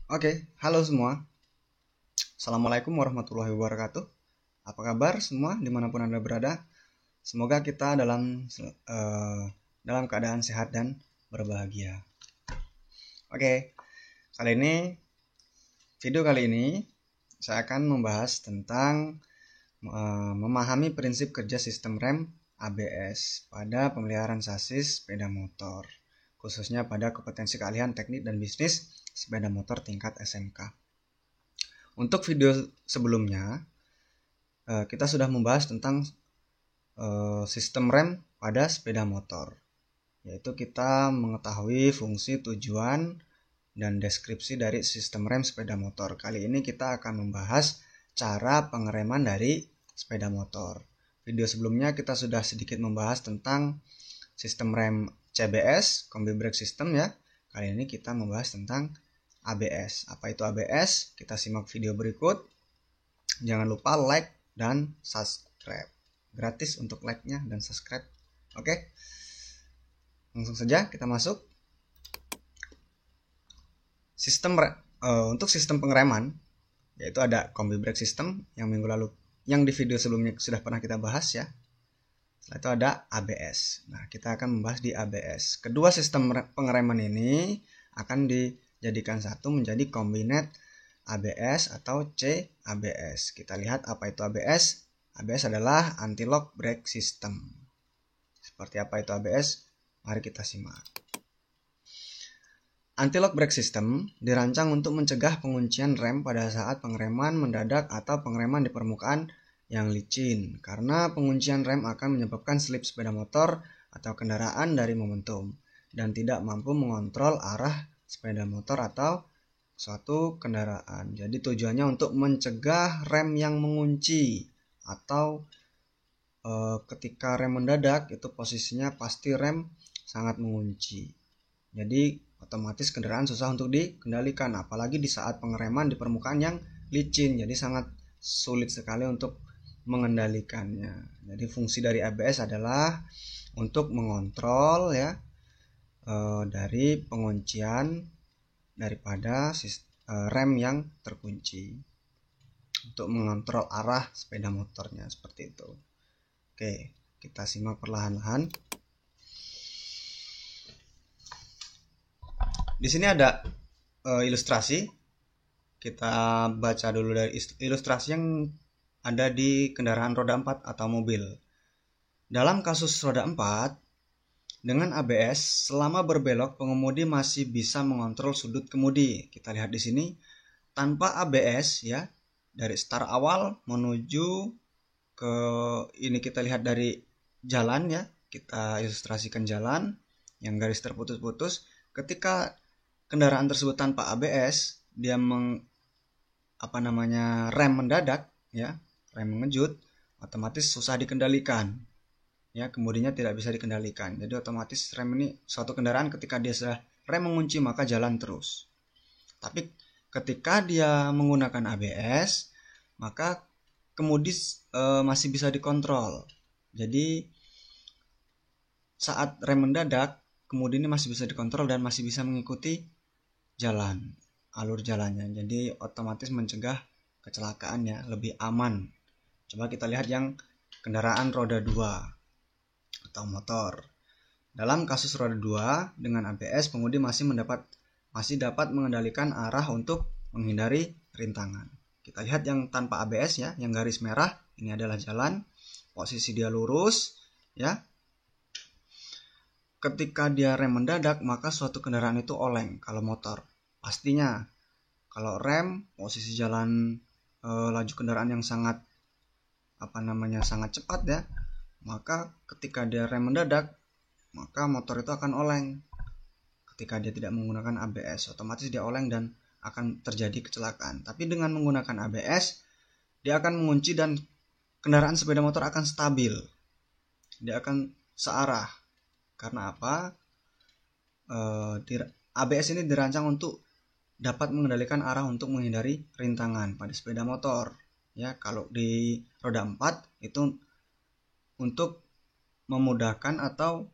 Oke, halo semua. Assalamualaikum warahmatullahi wabarakatuh. Apa kabar semua dimanapun Anda berada? Semoga kita dalam keadaan sehat dan berbahagia. Oke, video kali ini saya akan membahas tentang memahami prinsip kerja sistem rem ABS pada pemeliharaan sasis sepeda motor, khususnya pada kompetensi keahlian teknik dan bisnis sepeda motor tingkat SMK. Untuk video sebelumnya, kita sudah membahas tentang sistem rem pada sepeda motor, yaitu kita mengetahui fungsi, tujuan, dan deskripsi dari sistem rem sepeda motor. Kali ini kita akan membahas cara pengereman dari sepeda motor. Video sebelumnya kita sudah sedikit membahas tentang sistem rem CBS, Combi Brake System ya. Kali ini kita membahas tentang ABS. Apa itu ABS? Kita simak video berikut. Jangan lupa like dan subscribe. Gratis untuk like-nya dan subscribe. Oke. Langsung saja kita masuk. Untuk sistem pengereman, yaitu ada Combi Brake System yang di video sebelumnya sudah pernah kita bahas ya. Setelah itu ada ABS. Nah, kita akan membahas di ABS. Kedua sistem pengereman ini akan dijadikan satu menjadi Combined ABS atau CABS. Kita lihat apa itu ABS. ABS adalah Anti-Lock Brake System. Seperti apa itu ABS? Mari kita simak. Anti-Lock Brake System dirancang untuk mencegah penguncian rem pada saat pengereman mendadak atau pengereman di permukaan yang licin, karena penguncian rem akan menyebabkan slip sepeda motor atau kendaraan dari momentum dan tidak mampu mengontrol arah sepeda motor atau suatu kendaraan. Jadi tujuannya untuk mencegah rem yang mengunci atau ketika rem mendadak itu posisinya pasti rem sangat mengunci. Jadi otomatis kendaraan susah untuk dikendalikan, apalagi di saat pengereman di permukaan yang licin. Jadi sangat sulit sekali untuk mengendalikannya. Jadi fungsi dari ABS adalah untuk mengontrol ya dari penguncian daripada rem yang terkunci, untuk mengontrol arah sepeda motornya seperti itu. Oke, kita simak perlahan-lahan. Di sini ada ilustrasi. Kita baca dulu dari ilustrasi yang ada di kendaraan roda 4 atau mobil. Dalam kasus roda 4, dengan ABS, selama berbelok pengemudi masih bisa mengontrol sudut kemudi. Kita lihat di sini, tanpa ABS ya, dari start awal menuju ke ini kita lihat dari jalan ya, kita ilustrasikan jalan yang garis terputus-putus. Ketika kendaraan tersebut tanpa ABS, dia rem mendadak ya, rem mengejut, otomatis susah dikendalikan ya, kemudinya tidak bisa dikendalikan. Jadi otomatis rem ini, suatu kendaraan ketika dia sudah rem mengunci maka jalan terus. Tapi ketika dia menggunakan ABS maka kemudi masih bisa dikontrol. Jadi saat rem mendadak kemudi ini masih bisa dikontrol dan masih bisa mengikuti alur jalannya. Jadi otomatis mencegah kecelakaan ya, lebih aman. Coba kita lihat yang kendaraan roda 2 atau motor. Dalam kasus roda 2 dengan ABS, pengemudi masih dapat mengendalikan arah untuk menghindari rintangan. Kita lihat yang tanpa ABS ya, yang garis merah ini adalah jalan, posisi dia lurus ya. Ketika dia rem mendadak maka suatu kendaraan itu oleng. Kalau motor pastinya, kalau rem posisi jalan laju kendaraan yang sangat sangat cepat ya, maka ketika dia rem mendadak maka motor itu akan oleng. Ketika dia tidak menggunakan ABS, otomatis dia oleng dan akan terjadi kecelakaan. Tapi dengan menggunakan ABS, dia akan mengunci dan kendaraan sepeda motor akan stabil. Dia akan searah. Karena apa? ABS ini dirancang untuk dapat mengendalikan arah untuk menghindari rintangan pada sepeda motor. Ya, kalau di roda 4 itu untuk memudahkan atau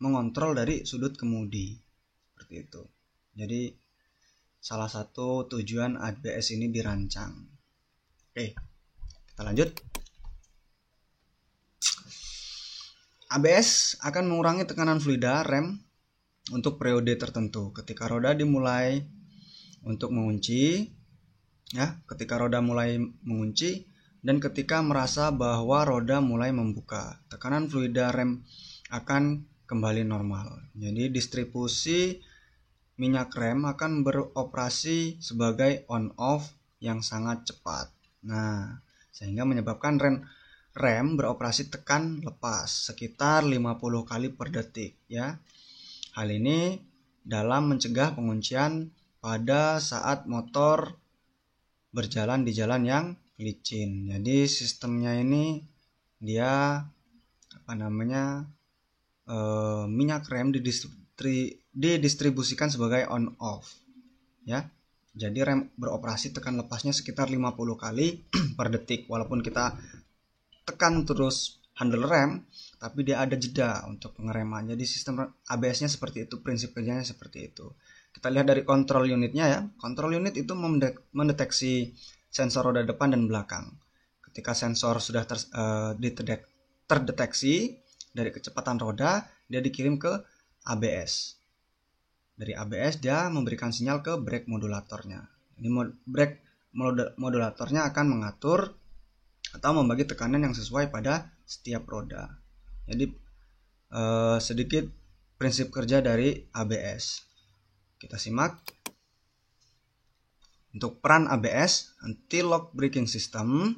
mengontrol dari sudut kemudi. Seperti itu. Jadi salah satu tujuan ABS ini dirancang. Oke, kita lanjut. ABS akan mengurangi tekanan fluida rem untuk periode tertentu. Ketika roda dimulai untuk mengunci, ya, ketika roda mulai mengunci dan ketika merasa bahwa roda mulai membuka, tekanan fluida rem akan kembali normal. Jadi distribusi minyak rem akan beroperasi sebagai on-off yang sangat cepat. Nah, sehingga menyebabkan rem beroperasi tekan lepas sekitar 50 kali per detik, ya. Hal ini dalam mencegah penguncian pada saat motor berjalan di jalan yang licin. Jadi sistemnya ini dia minyak rem didistribusikan sebagai on off, ya. Jadi rem beroperasi tekan lepasnya sekitar 50 kali per detik. Walaupun kita tekan terus handle rem, tapi dia ada jeda untuk pengereman. Jadi sistem ABS-nya seperti itu, prinsip kerjanya seperti itu. Kita lihat dari kontrol unitnya, ya. Kontrol unit itu mendeteksi sensor roda depan dan belakang. Ketika sensor sudah terdeteksi dari kecepatan roda, dia dikirim ke ABS. Dari ABS dia memberikan sinyal ke brake modulatornya. Ini brake modulatornya akan mengatur atau membagi tekanan yang sesuai pada setiap roda. Jadi sedikit prinsip kerja dari ABS. Kita simak. Untuk peran ABS, anti-lock braking system.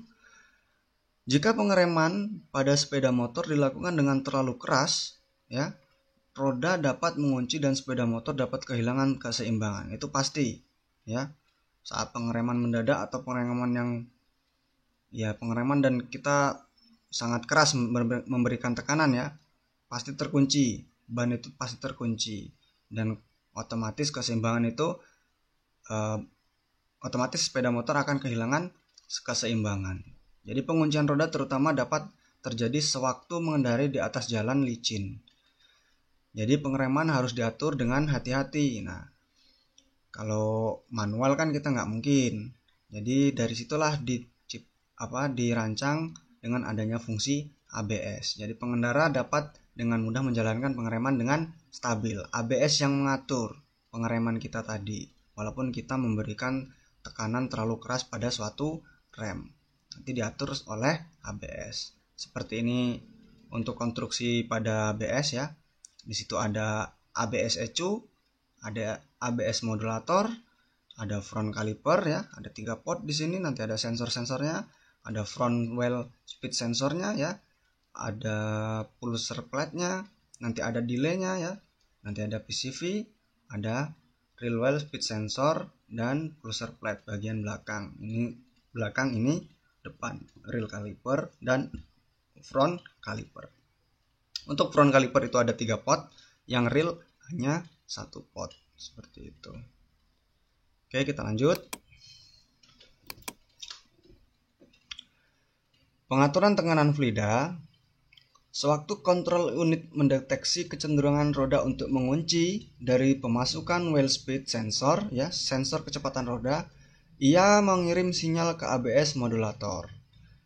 Jika pengereman pada sepeda motor dilakukan dengan terlalu keras, ya, roda dapat mengunci dan sepeda motor dapat kehilangan keseimbangan. Itu pasti, ya. Saat pengereman mendadak atau pengereman dan kita sangat keras memberikan tekanan, ya, pasti terkunci, ban itu pasti terkunci, dan otomatis keseimbangan itu otomatis sepeda motor akan kehilangan keseimbangan. Jadi penguncian roda terutama dapat terjadi sewaktu mengendarai di atas jalan licin. Jadi pengereman harus diatur dengan hati-hati. Nah, kalau manual kan kita nggak mungkin. Jadi dari situlah dirancang dengan adanya fungsi ABS. Jadi pengendara dapat dengan mudah menjalankan pengereman dengan stabil. ABS yang mengatur pengereman kita tadi, walaupun kita memberikan tekanan terlalu keras pada suatu rem, nanti diatur oleh ABS. Seperti ini untuk konstruksi pada ABS, ya. Di situ ada ABS ECU, ada ABS modulator, ada front caliper, ya. Ada 3 port di sini, nanti ada sensor-sensornya, ada front wheel speed sensornya, ya. Ada pulser plate-nya, nanti ada delay-nya, ya. Nanti ada PCV, ada real wheel speed sensor dan pulser plate bagian belakang. Ini belakang, ini depan, real caliper dan front caliper. Untuk front caliper itu ada 3 pot, yang real hanya 1 pot, seperti itu. Oke, kita lanjut. Pengaturan tekanan fluida. Sewaktu kontrol unit mendeteksi kecenderungan roda untuk mengunci dari pemasukan wheel speed sensor, ya, sensor kecepatan roda, ia mengirim sinyal ke ABS modulator.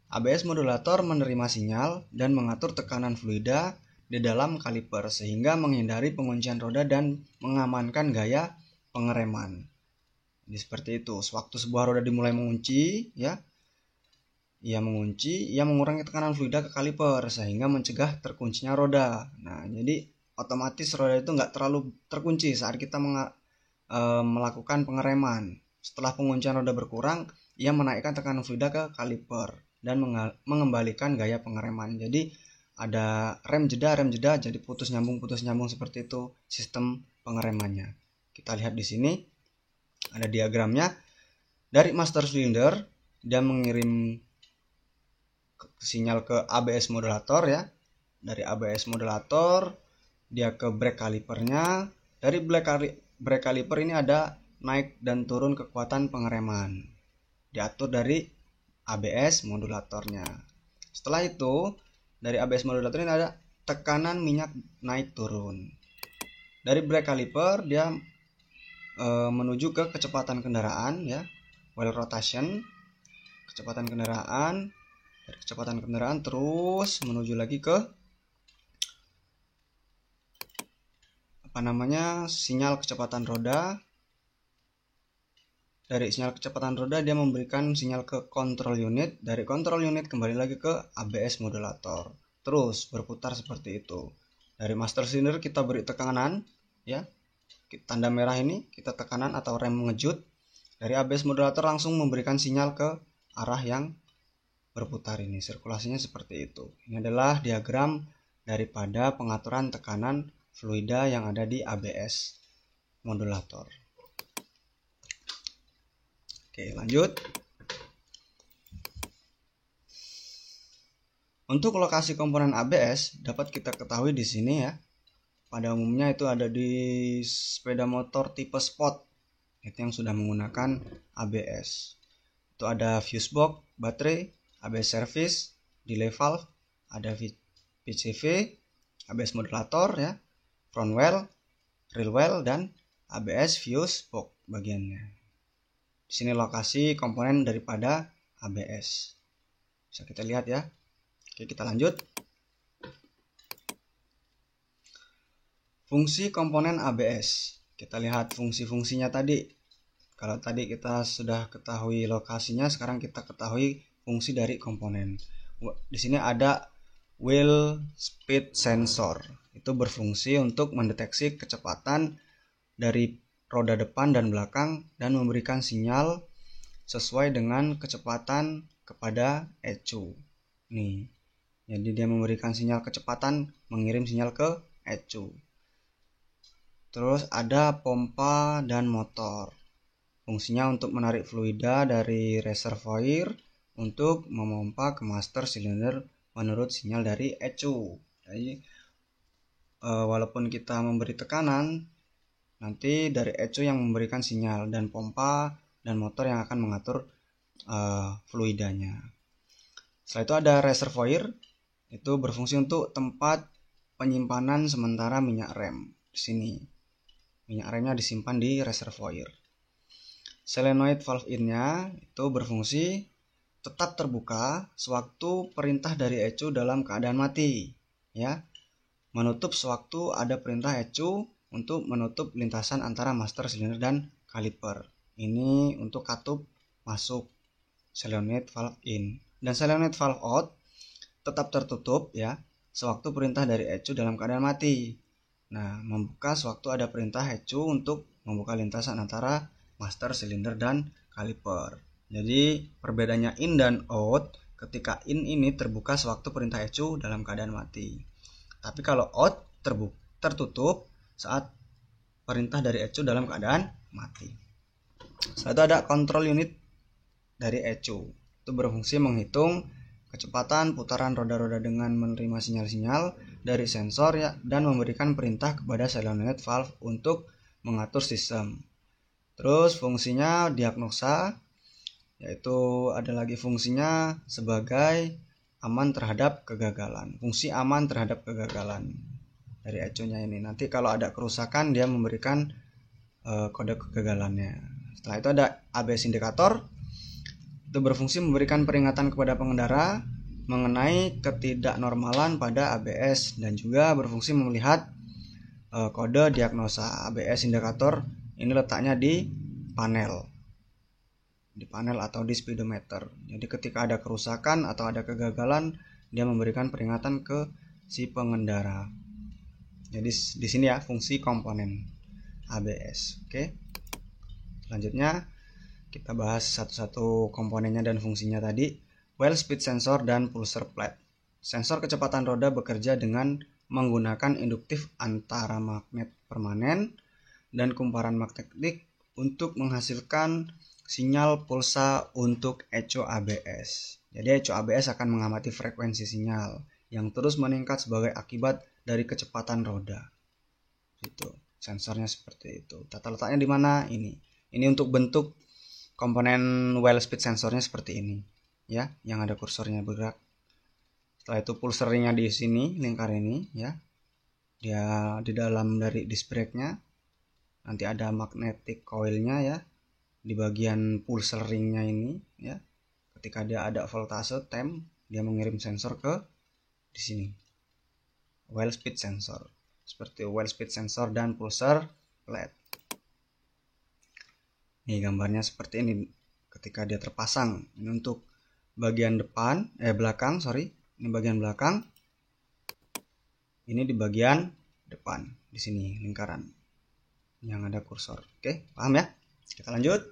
ABS modulator menerima sinyal dan mengatur tekanan fluida di dalam kaliper sehingga menghindari penguncian roda dan mengamankan gaya pengereman. Jadi seperti itu. Sewaktu sebuah roda dimulai mengunci, ya, ia mengurangi tekanan fluida ke kaliper sehingga mencegah terkuncinya roda. Nah, jadi otomatis roda itu nggak terlalu terkunci saat kita melakukan pengereman. Setelah penguncian roda berkurang, ia menaikkan tekanan fluida ke kaliper dan mengembalikan gaya pengereman. Jadi ada rem jeda, jadi putus nyambung seperti itu sistem pengeremannya. Kita lihat di sini ada diagramnya. Dari master cylinder dia mengirim sinyal ke ABS modulator, ya. Dari ABS modulator dia ke brake calipernya. Dari brake caliper ini ada naik dan turun kekuatan pengereman. Diatur dari ABS modulatornya. Setelah itu dari ABS modulator ini ada tekanan minyak naik turun. Dari brake caliper dia menuju ke kecepatan kendaraan ya, wheel rotation, kecepatan kendaraan, dari kecepatan kendaraan terus menuju lagi ke sinyal kecepatan roda. Dari sinyal kecepatan roda dia memberikan sinyal ke control unit, dari control unit kembali lagi ke ABS modulator. Terus berputar seperti itu. Dari master cylinder kita beri tekanan ya, tanda merah ini kita tekanan atau rem mengejut. Dari ABS modulator langsung memberikan sinyal ke arah yang berputar ini. Sirkulasinya seperti itu. Ini adalah diagram daripada pengaturan tekanan fluida yang ada di ABS modulator. Oke, lanjut. Untuk lokasi komponen ABS dapat kita ketahui di sini ya. Pada umumnya itu ada di sepeda motor tipe sport, itu yang sudah menggunakan ABS. Itu ada fuse box, baterai, ABS service, delay valve, ada VCV, ABS modulator ya, front wheel, rear wheel, dan ABS fuse box bagiannya. Di sini lokasi komponen daripada ABS. Bisa kita lihat ya. Oke, kita lanjut. Fungsi komponen ABS. Kita lihat fungsi-fungsinya tadi. Kalau tadi kita sudah ketahui lokasinya, sekarang kita ketahui fungsi dari komponen. Di sini ada wheel speed sensor. Itu berfungsi untuk mendeteksi kecepatan dari roda depan dan belakang dan memberikan sinyal sesuai dengan kecepatan kepada ECU. Nih. Jadi dia memberikan sinyal kecepatan, mengirim sinyal ke ECU. Terus ada pompa dan motor. Fungsinya untuk menarik fluida dari reservoir untuk memompa ke master cylinder menurut sinyal dari ECU. Jadi walaupun kita memberi tekanan, nanti dari ECU yang memberikan sinyal dan pompa dan motor yang akan mengatur fluidanya. Setelah itu ada reservoir, itu berfungsi untuk tempat penyimpanan sementara minyak rem. Di sini minyak remnya disimpan di reservoir. Solenoid valve in-nya itu berfungsi tetap terbuka sewaktu perintah dari ECU dalam keadaan mati, ya. Menutup sewaktu ada perintah ECU untuk menutup lintasan antara master cylinder dan kaliper. Ini untuk katup masuk solenoid valve in. Dan solenoid valve out tetap tertutup ya sewaktu perintah dari ECU dalam keadaan mati. Nah, membuka sewaktu ada perintah ECU untuk membuka lintasan antara master cylinder dan kaliper. Jadi perbedaannya in dan out, ketika in ini terbuka sewaktu perintah ECU dalam keadaan mati. Tapi kalau out tertutup saat perintah dari ECU dalam keadaan mati. Setelah itu ada control unit dari ECU. Itu berfungsi menghitung kecepatan putaran roda-roda dengan menerima sinyal-sinyal dari sensor ya, dan memberikan perintah kepada solenoid valve untuk mengatur sistem. Terus fungsinya diagnosa, yaitu ada lagi fungsinya sebagai aman terhadap kegagalan. Fungsi aman terhadap kegagalan dari ECU-nya ini. Nanti kalau ada kerusakan dia memberikan kode kegagalannya. Setelah itu ada ABS indikator. Itu berfungsi memberikan peringatan kepada pengendara mengenai ketidaknormalan pada ABS dan juga berfungsi melihat kode diagnosa. ABS indikator ini letaknya di panel atau di speedometer. Jadi ketika ada kerusakan atau ada kegagalan, dia memberikan peringatan ke si pengendara. Jadi di sini ya fungsi komponen ABS. Oke. Selanjutnya kita bahas satu-satu komponennya dan fungsinya tadi. Wheel speed sensor dan pulser plate. Sensor kecepatan roda bekerja dengan menggunakan induktif antara magnet permanen dan kumparan magnetik untuk menghasilkan sinyal pulsa untuk ECU ABS. Jadi ECU ABS akan mengamati frekuensi sinyal yang terus meningkat sebagai akibat dari kecepatan roda. Itu sensornya seperti itu. Tata letaknya di mana? Ini untuk bentuk komponen wheel speed sensornya seperti ini, ya, yang ada kursornya bergerak. Setelah itu pulser ringnya di sini, lingkar ini ya. Dia di dalam dari disc brake-nya. Nanti ada magnetic coil-nya ya. Di bagian pulser ringnya ini ya. Ketika dia ada voltase temp, dia mengirim sensor ke di sini. Well speed sensor. Seperti well speed sensor dan pulser LED. Ini gambarnya seperti ini ketika dia terpasang. Ini untuk bagian belakang. Ini bagian belakang. Ini di bagian depan. Di sini lingkaran yang ada kursor. Oke, paham ya? Kita lanjut.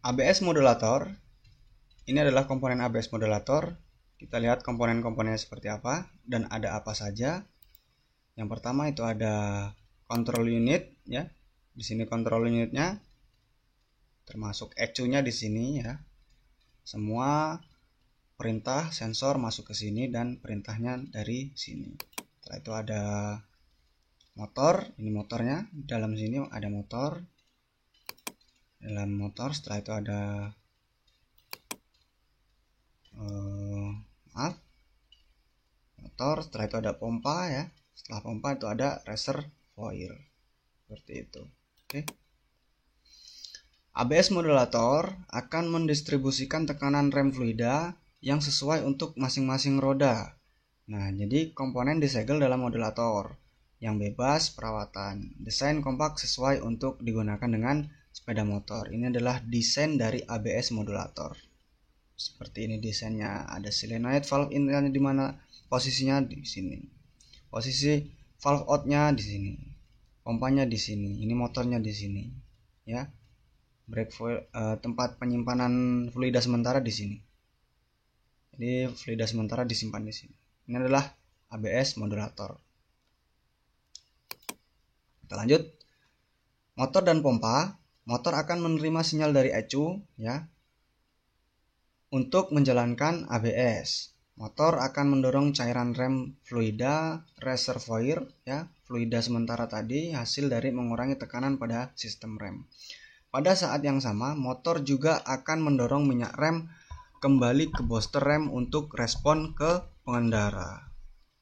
ABS modulator. Ini adalah komponen ABS modulator. Kita lihat komponen-komponennya seperti apa dan ada apa saja. Yang pertama itu ada control unit ya. Di sini control unitnya termasuk ECU-nya di sini ya. Semua perintah sensor masuk ke sini dan perintahnya dari sini. Setelah itu ada motor, ini motornya. Di dalam sini ada motor. Dalam motor setelah itu ada motor, setelah itu ada pompa ya. Setelah pompa itu ada reservoir. Seperti itu. Oke. ABS modulator akan mendistribusikan tekanan rem fluida yang sesuai untuk masing-masing roda. Nah, jadi komponen disegel dalam modulator yang bebas perawatan. Desain kompak sesuai untuk digunakan dengan sepeda motor. Ini adalah desain dari ABS modulator. Seperti ini desainnya. Ada solenoid valve in-nya di mana posisinya di sini. Posisi valve out-nya di sini. Pompanya di sini. Ini motornya di sini. Ya. Tempat penyimpanan fluida sementara di sini. Jadi fluida sementara disimpan di sini. Ini adalah ABS modulator. Kita lanjut. Motor dan pompa. Motor akan menerima sinyal dari ECU ya untuk menjalankan ABS. Motor akan mendorong cairan rem fluida reservoir ya, fluida sementara tadi hasil dari mengurangi tekanan pada sistem rem. Pada saat yang sama, motor juga akan mendorong minyak rem kembali ke booster rem untuk respon ke pengendara.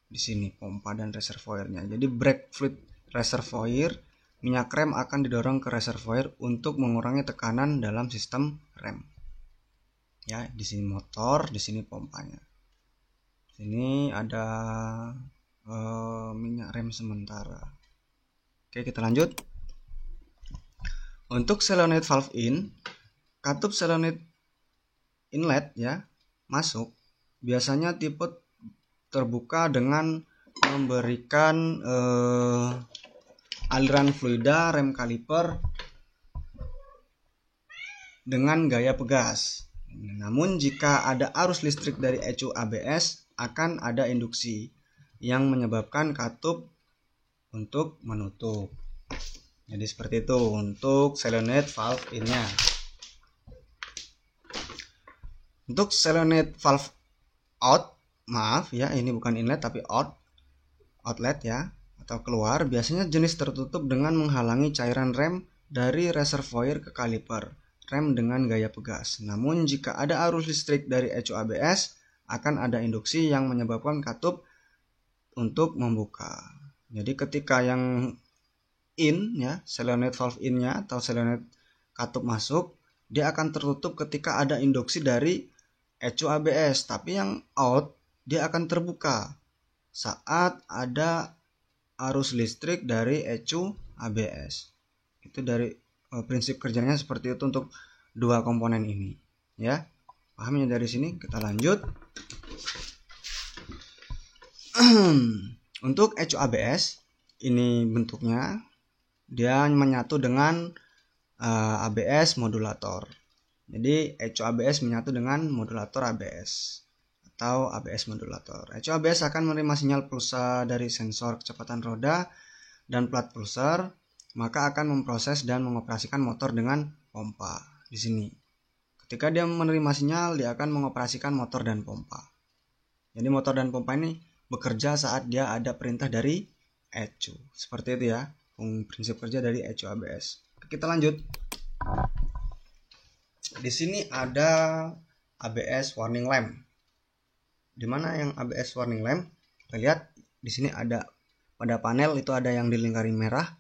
Di sini pompa dan reservoirnya. Jadi brake fluid reservoir, minyak rem akan didorong ke reservoir untuk mengurangi tekanan dalam sistem rem. Ya, di sini motor, di sini pompanya. Di sini ada minyak rem sementara. Oke, kita lanjut. Untuk solenoid valve in, katup solenoid inlet ya masuk biasanya tipe terbuka dengan memberikan aliran fluida rem kaliper dengan gaya pegas. Namun jika ada arus listrik dari ECU ABS akan ada induksi yang menyebabkan katup untuk menutup. Jadi seperti itu untuk solenoid valve in-nya. Untuk solenoid valve out, maaf ya, ini bukan inlet tapi outlet ya, atau keluar, biasanya jenis tertutup dengan menghalangi cairan rem dari reservoir ke kaliper rem dengan gaya pegas. Namun jika ada arus listrik dari ECU ABS, akan ada induksi yang menyebabkan katup untuk membuka. Jadi ketika yang in ya, solenoid valve in-nya atau solenoid katup masuk, dia akan tertutup ketika ada induksi dari ECU ABS, tapi yang out dia akan terbuka saat ada arus listrik dari ECU ABS. Itu dari prinsip kerjanya seperti itu untuk dua komponen ini ya. Pahamnya dari sini. Kita lanjut. Untuk ECU ABS ini bentuknya dia menyatu dengan ABS modulator. Jadi ECU ABS menyatu dengan modulator ABS atau ABS modulator. ECU ABS akan menerima sinyal pulsa dari sensor kecepatan roda dan plat pulser, maka akan memproses dan mengoperasikan motor dengan pompa di sini. Ketika dia menerima sinyal, dia akan mengoperasikan motor dan pompa. Jadi motor dan pompa ini bekerja saat dia ada perintah dari ECU. Seperti itu ya, prinsip kerja dari ECU ABS. Kita lanjut. Di sini ada ABS warning lamp. Di mana yang ABS warning lamp? Kita lihat di sini ada pada panel itu ada yang dilingkari merah,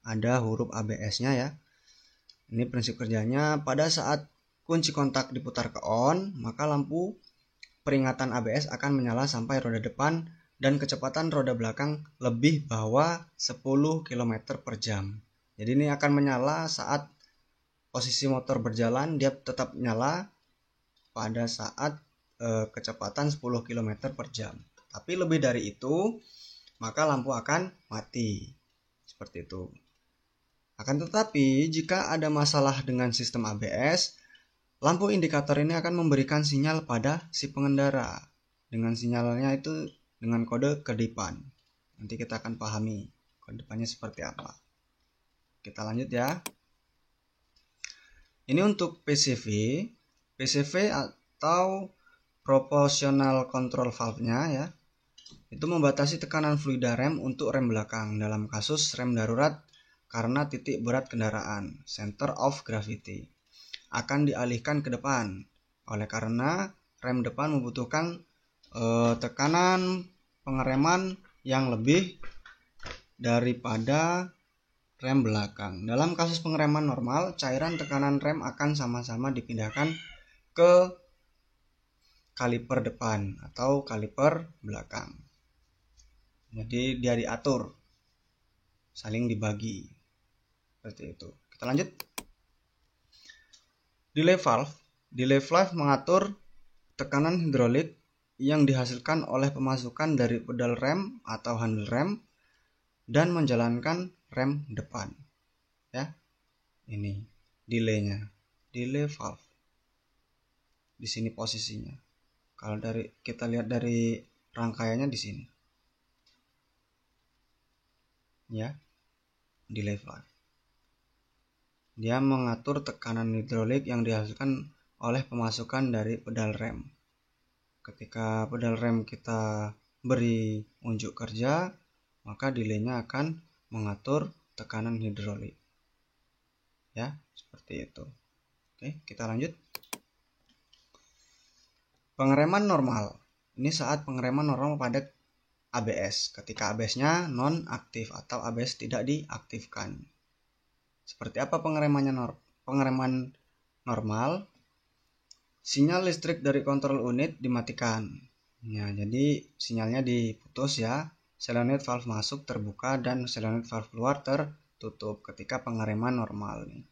ada huruf ABS-nya ya. Ini prinsip kerjanya, pada saat kunci kontak diputar ke on, maka lampu peringatan ABS akan menyala sampai roda depan dan kecepatan roda belakang lebih bawah 10 km per jam. Jadi ini akan menyala saat posisi motor berjalan, dia tetap nyala pada saat kecepatan 10 km per jam. Tapi lebih dari itu, maka lampu akan mati. Seperti itu. Akan tetapi, jika ada masalah dengan sistem ABS, lampu indikator ini akan memberikan sinyal pada si pengendara. Dengan sinyalnya itu dengan kode kedipan. Nanti kita akan pahami kedipannya seperti apa. Kita lanjut ya. Ini untuk PCV. PCV atau Proportional Control Valve-nya ya. Itu membatasi tekanan fluida rem untuk rem belakang dalam kasus rem darurat karena titik berat kendaraan, center of gravity, akan dialihkan ke depan. Oleh karena rem depan membutuhkan tekanan pengereman yang lebih daripada rem belakang. Dalam kasus pengereman normal, cairan tekanan rem akan sama-sama dipindahkan ke kaliper depan atau kaliper belakang. Jadi dia diatur, saling dibagi. Seperti itu. Kita lanjut. Delay valve. Delay valve mengatur tekanan hidrolik yang dihasilkan oleh pemasukan dari pedal rem atau handle rem dan menjalankan rem depan. Ya. Ini delaynya. Delay valve. Di sini posisinya. Kalau kita lihat dari rangkaiannya di sini. Ya. Delay valve. Dia mengatur tekanan hidrolik yang dihasilkan oleh pemasukan dari pedal rem. Ketika pedal rem kita beri unjuk kerja, maka delaynya akan mengatur tekanan hidrolik. Ya, seperti itu. Oke, kita lanjut. Pengereman normal. Ini saat pengereman normal pada ABS. Ketika ABS-nya non-aktif atau ABS tidak diaktifkan. Seperti apa pengereman normal? Sinyal listrik dari kontrol unit dimatikan. Ya, jadi sinyalnya diputus ya. Solenoid valve masuk terbuka dan solenoid valve keluar tertutup ketika pengereman normal nih.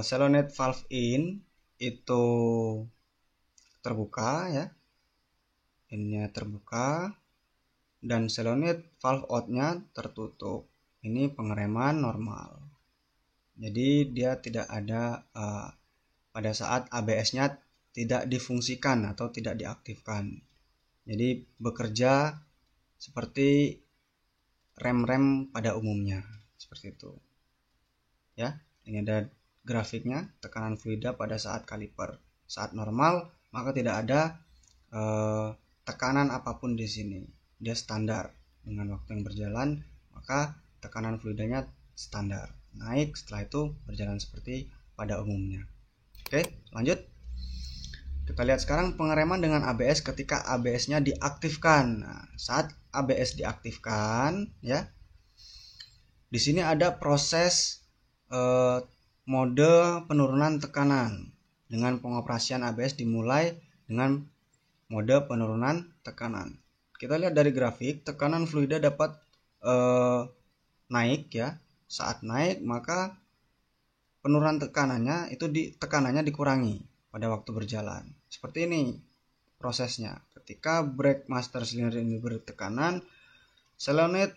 Solenoid valve in itu terbuka ya. Innya terbuka dan solenoid valve out-nya tertutup. Ini pengereman normal. Jadi dia tidak ada pada saat ABS-nya tidak difungsikan atau tidak diaktifkan. Jadi bekerja seperti rem-rem pada umumnya. Seperti itu. Ya, ini ada grafiknya, tekanan fluida pada saat kaliper. Saat normal, maka tidak ada tekanan apapun di sini. Dia standar. Dengan waktu yang berjalan, maka tekanan fluidanya standar, naik setelah itu berjalan seperti pada umumnya. Oke, lanjut. Kita lihat sekarang pengereman dengan ABS ketika ABS-nya diaktifkan. Nah, saat ABS diaktifkan, ya, di sini ada proses mode penurunan tekanan. Dengan pengoperasian ABS dimulai dengan mode penurunan tekanan. Kita lihat dari grafik, tekanan fluida dapat naik ya. Saat naik maka penurunan tekanannya tekanannya dikurangi pada waktu berjalan. Seperti ini prosesnya. Ketika brake master cylinder ini bertekanan, solenoid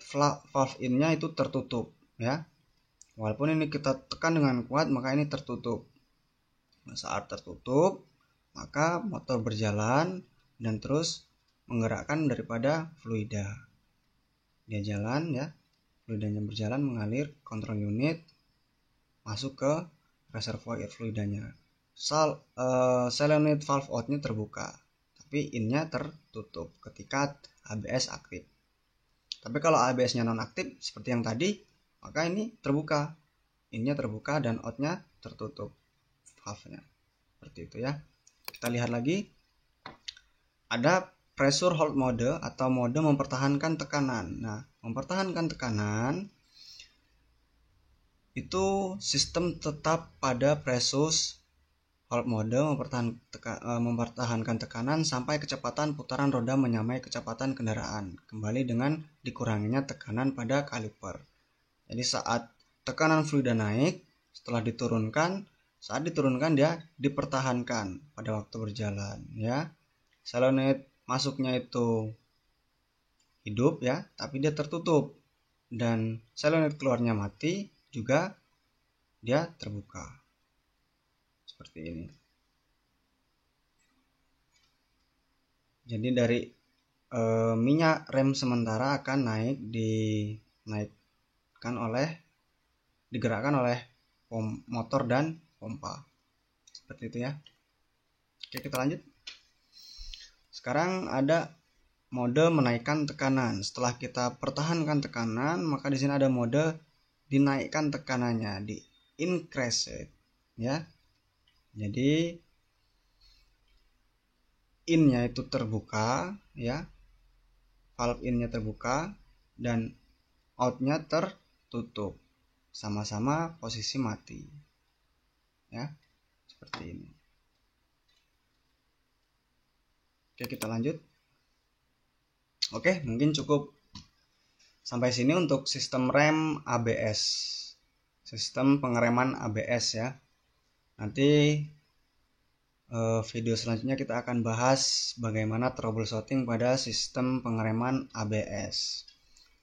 valve in-nya itu tertutup ya. Walaupun ini kita tekan dengan kuat, maka ini tertutup. Nah, saat tertutup, maka motor berjalan dan terus menggerakkan daripada fluida. Dia jalan ya. Fluidanya berjalan mengalir, kontrol unit masuk ke reservoir fluidanya. Solenoid valve out-nya terbuka, tapi in-nya tertutup ketika ABS aktif. Tapi kalau ABS-nya non-aktif seperti yang tadi, maka ini terbuka, in-nya terbuka dan out-nya tertutup. half-nya. Seperti itu ya. Kita lihat lagi. Ada pressure hold mode atau mode mempertahankan tekanan. Nah, mempertahankan tekanan itu sistem tetap pada pressure hold mode mempertahankan tekanan sampai kecepatan putaran roda menyamai kecepatan kendaraan, kembali dengan dikuranginya tekanan pada kaliper. Jadi saat tekanan fluida naik, saat diturunkan dia dipertahankan pada waktu berjalan ya. Solenoid masuknya itu hidup ya, tapi dia tertutup, dan solenoid keluarnya mati juga dia terbuka. Seperti ini. Jadi dari minyak rem sementara akan digerakkan oleh motor dan pompa. Seperti itu ya. Oke, kita lanjut. Sekarang ada mode menaikkan tekanan. Setelah kita pertahankan tekanan, maka di sini ada mode dinaikkan tekanannya, di increase ya. Jadi in-nya itu terbuka ya. Valve in-nya terbuka dan out-nya tertutup. Sama-sama posisi mati. Ya. Seperti ini. Oke, kita lanjut. Oke, mungkin cukup sampai sini untuk sistem rem ABS. Sistem pengereman ABS ya. Nanti video selanjutnya kita akan bahas bagaimana troubleshooting pada sistem pengereman ABS.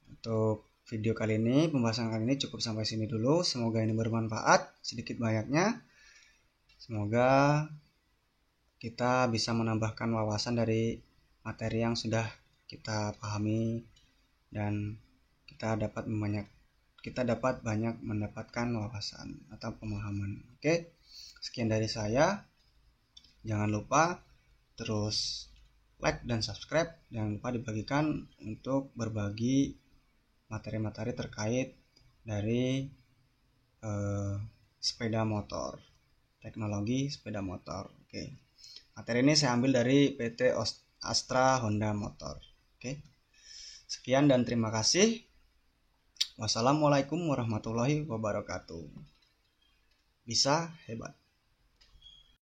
Untuk video kali ini, pembahasan kali ini cukup sampai sini dulu. Semoga ini bermanfaat sedikit banyaknya. Semoga kita bisa menambahkan wawasan dari materi yang sudah kita pahami dan kita dapat banyak mendapatkan wawasan atau pemahaman. Oke, sekian dari saya. Jangan lupa terus like dan subscribe. Jangan lupa dibagikan untuk berbagi materi-materi terkait dari sepeda motor, teknologi sepeda motor. Oke. Materi ini saya ambil dari PT Astra Honda Motor. Oke. Sekian dan terima kasih. Wassalamualaikum warahmatullahi wabarakatuh. Bisa hebat.